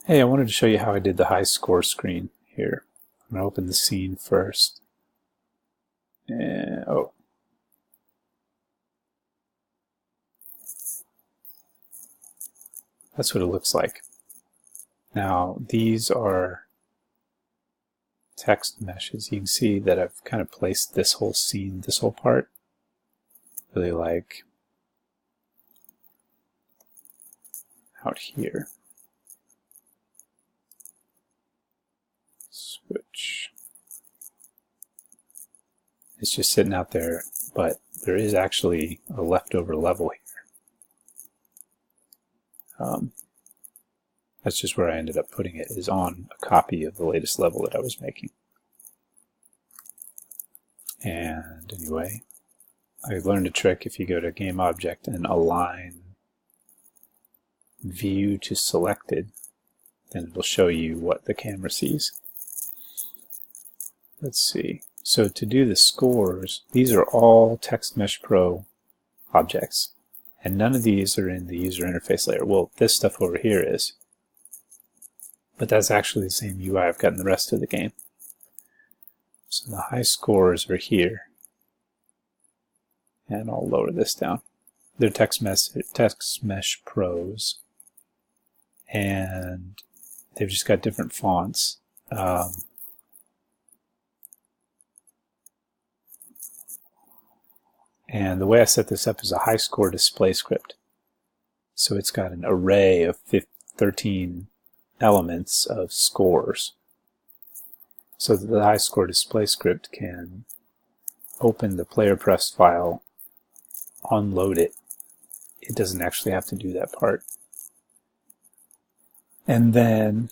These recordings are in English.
Hey, I wanted to show you how I did the high score screen here. I'm going to open the scene first. Oh. That's what it looks like. Now, these are text meshes. You can see that I've kind of placed this whole scene, this whole part, really like out here. Switch. It's just sitting out there, but there is actually a leftover level here. That's just where I ended up putting it, is on a copy of the latest level that I was making. And anyway, I learned a trick. If you go to Game Object and align View to Selected, then it'll show you what the camera sees. Let's see. So to do the scores, these are all TextMesh Pro objects, and none of these are in the user interface layer. Well, this stuff over here is, but that's actually the same UI I've got in the rest of the game. So the high scores are here, and I'll lower this down. They're TextMesh Pros, and they've just got different fonts. And the way I set this up is a high score display script. So it's got an array of 13 elements of scores. So that the high score display script can open the player prefs file, unload it. It doesn't actually have to do that part. And then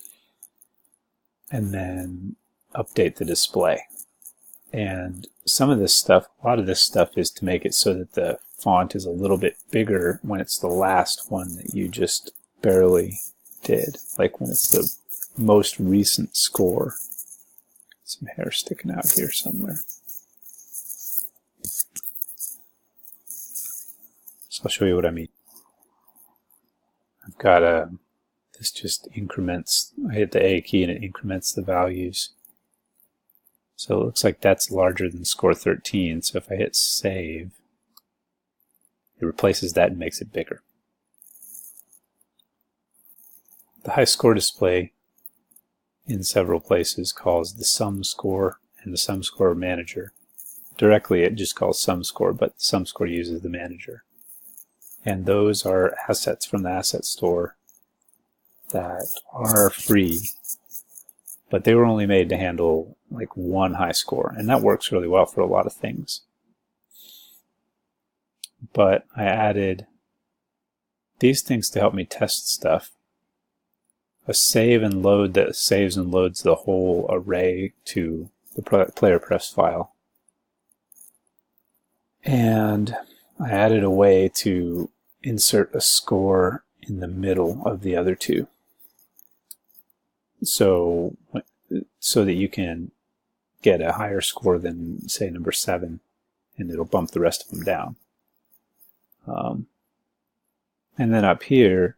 update the display. And some of this stuff, a lot of this stuff is to make it so that the font is a little bit bigger when it's the last one that you just barely did, like when it's the most recent score. Some hair sticking out here somewhere. So I'll show you what I mean. I've got this just increments. I hit the A key and it increments the values. So it looks like that's larger than score 13. So if I hit save, it replaces that and makes it bigger. The high score display in several places calls the sum score and the sum score manager. Directly it just calls sum score, but sum score uses the manager. And those are assets from the asset store that are free, but they were only made to handle like one high score, and that works really well for a lot of things. But I added these things to help me test stuff. A save and load that saves and loads the whole array to the player prefs file. And I added a way to insert a score in the middle of the other two. So that you can get a higher score than, say, number 7, and it'll bump the rest of them down. And then up here,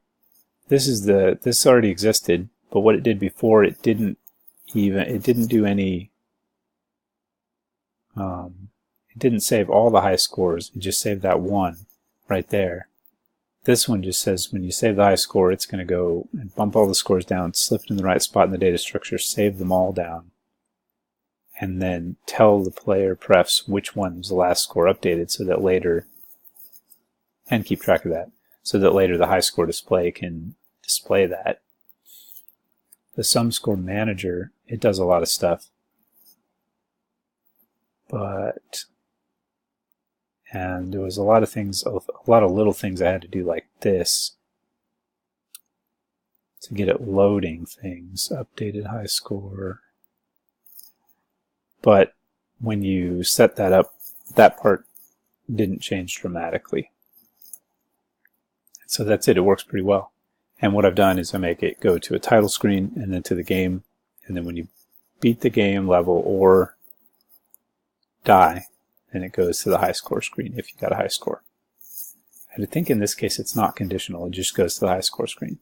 this already existed, but what it did before, it didn't do any. It didn't save all the high scores. It just saved that one right there. This one just says when you save the high score, it's going to go and bump all the scores down, slip it in the right spot in the data structure, save them all down, and then tell the player prefs which one was the last score updated so that later, and keep track of that, so that later the high score display can display that. The sum score manager, it does a lot of stuff, and there was a lot of things, a lot of little things I had to do like this to get it loading things, updated high score. But when you set that up, that part didn't change dramatically. So that's it. It works pretty well. And what I've done is I make it go to a title screen and then to the game. And then when you beat the game level or die, then it goes to the high score screen if you got a high score. I think in this case it's not conditional. It just goes to the high score screen.